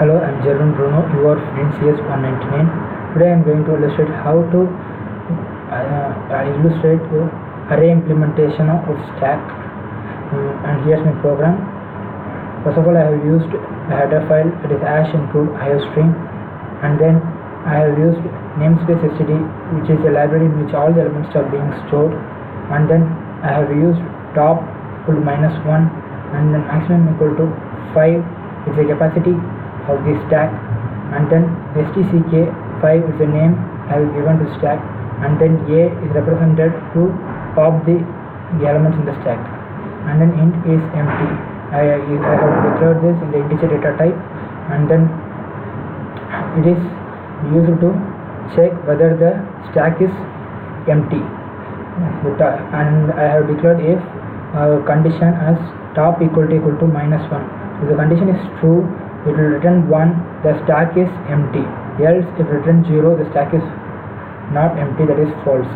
Hello, I'm Jerome Bruno, your friend CS199. Today I'm going to illustrate how to illustrate array implementation of stack. And here's my program. First of all, I have used a header file that is hash include iostream, and then I have used namespace std, which is a library in which all the elements are being stored, and then I have used top equal to -1 and then maximum equal to 5 is the capacity of the stack, and then stck5 is the name I have given to stack, and then a is represented to pop the elements in the stack, and then int is empty. I have declared this in the integer data type, and then it is used to check whether the stack is empty, and I have declared if condition as top equal to -1. If the condition is true, it will return 1, the stack is empty. Else if return 0, the stack is not empty, that is false.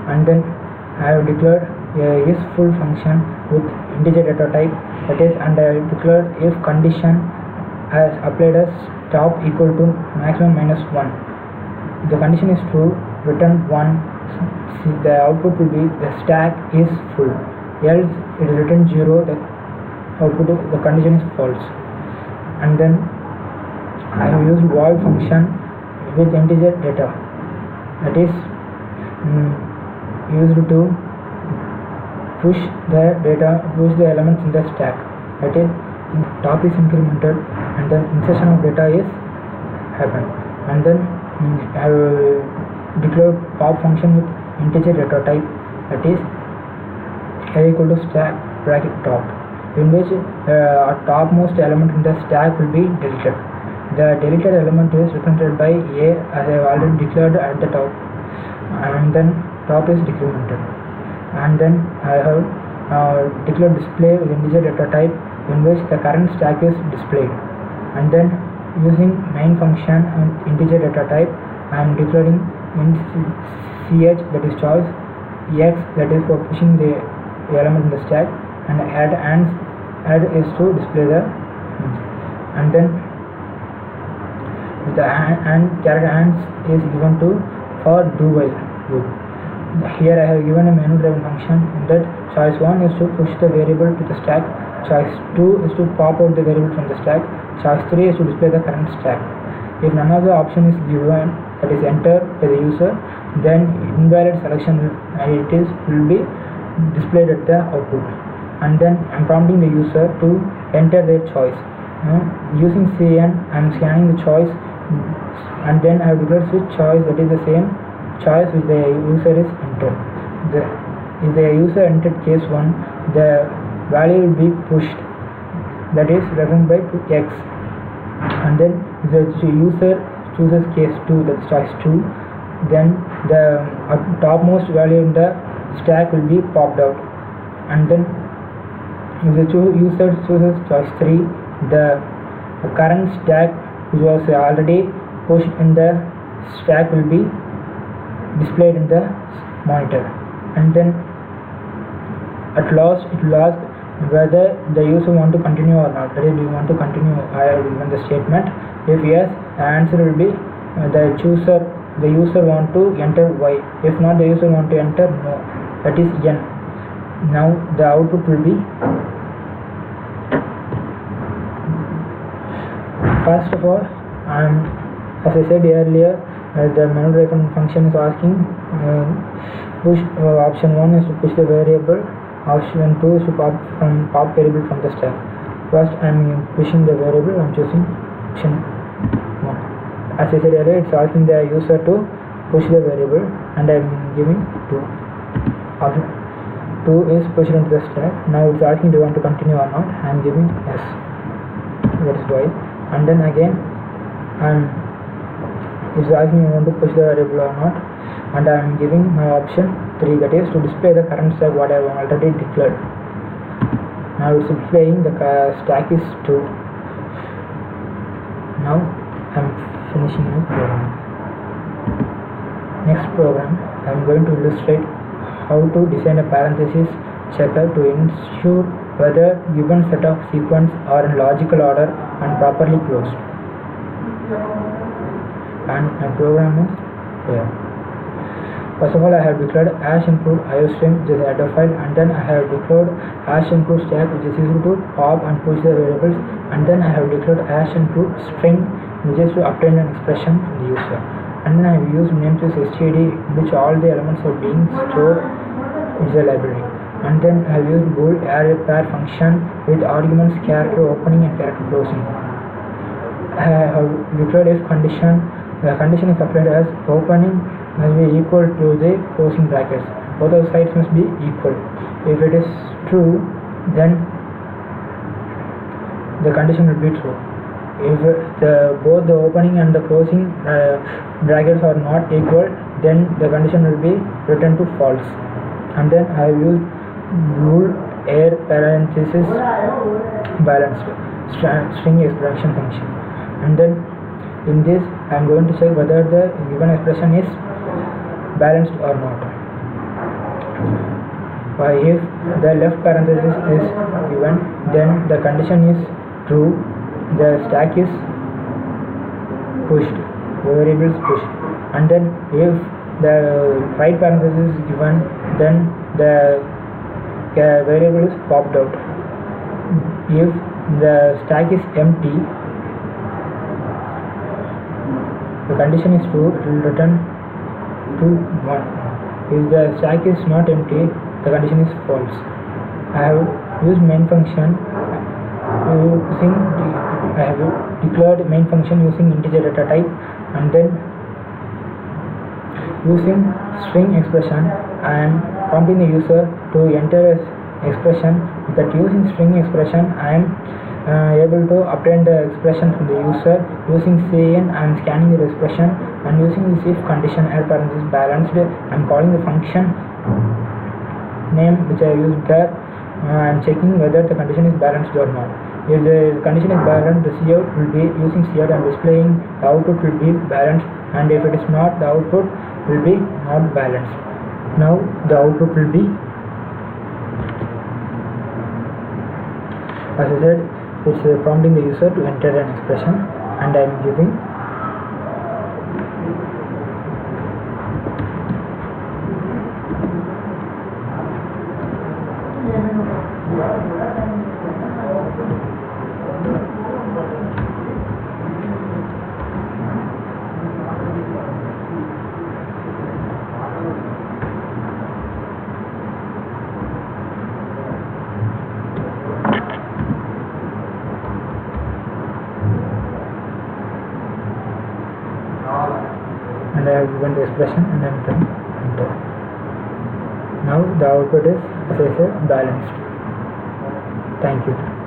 And then I have declared a isFull function with integer data type, that is, and I have declared if condition as applied as top equal to maximum -1. If the condition is true, return 1. The output will be the stack is full. Else it will return 0, the output the condition is false. And then I have used void function with integer data, that is used to push the elements in the stack, that is top is incremented and then insertion of data is happened. And then I have declared pop function with integer data type, that is array equal to stack bracket top, in which a topmost element in the stack will be deleted. The deleted element is represented by a, as I have already declared at the top, and then top is decremented. And then I have declared display with integer data type, in which the current stack is displayed. And then using main function and integer data type, I am declaring int ch, that is choice, x, that is for pushing the element in the stack, and add is to display the and then the and character ands is given to for do while loop. Here I have given a menu driven function that choice 1 is to push the variable to the stack, choice 2 is to pop out the variable from the stack, choice 3 is to display the current stack. If none of the option is given, that is entered by the user, then invalid selection will be displayed at the output. And then I am prompting the user to enter their choice. Using cn, I am scanning the choice, and then I have declared switch choice, that is the same choice which the user is entered. If the user entered case 1, the value will be pushed, that is represented by x. And then if the user chooses case 2, that is choice 2, then the topmost value in the stack will be popped out. And then if the user chooses choice 3, the current stack which was already pushed in the stack will be displayed in the monitor. And then at last it will ask whether the user want to continue or not, that is, do you want to continue. I have given the statement. If yes, the answer will be the user want to enter y. If not, the user want to enter no, that is n. Now the output will be, first of all, as I said earlier, the menu driven function is asking push option 1 is to push the variable, option 2 is to pop variable from the stack. First I am pushing the variable, I am choosing option 1. As I said earlier, it's asking the user to push the variable, and I am giving 2. Option 2 is pushed into the stack. Now it's asking do you want to continue or not. I am giving yes, that is why. And then again it's asking you want to push the variable or not, and I am giving my option 3, that is to display the current stack what I have already declared. Now it's displaying the stack is 2. Now I am finishing my program. Next program I am going to illustrate how to design a parenthesis checker to ensure whether given set of sequence are in logical order and properly closed. and my program is here. First of all, I have declared hash include iostream, which is a header file, and then I have declared hash include stack, which is used to pop and push the variables, and then I have declared hash include string, which is to obtain an expression from the user, and then I have used namespace std, in which all the elements are being stored in the library, and then I have used bool array pair function with arguments character opening and character closing. I have declared if condition. The condition is applied as opening must be equal to the closing brackets. Both of the sides must be equal. If it is true, then the condition will be true. If both the opening and the closing brackets are not equal, then the condition will be returned to false. And then I have used bool air parenthesis balanced string expression function, and then in this I am going to check whether the given expression is balanced or not. If the left parenthesis is given, then the condition is true, the stack is pushed, the variable is pushed, and then if the right parenthesis is given, then the variable is popped out. If the stack is empty, the condition is true, it will return to 1. If the stack is not empty, the condition is false. I have used main function using, I have declared main function using integer data type, and then using string expression I am prompting the user to enter an expression. That using string expression I am able to obtain the expression from the user. Using cin I am scanning the expression, and using this if condition air parenthesis balanced I am calling the function name which I used there. I am checking whether the condition is balanced or not. If the condition is balanced, the cout will be using cout and displaying the output will be balanced, and if it is not, the output will be not balanced. Now the output will be, as I said, it's prompting the user to enter an expression, and I am giving and I have given the expression, and I am hitting enter. Now the output is, as I said, balanced. Thank you.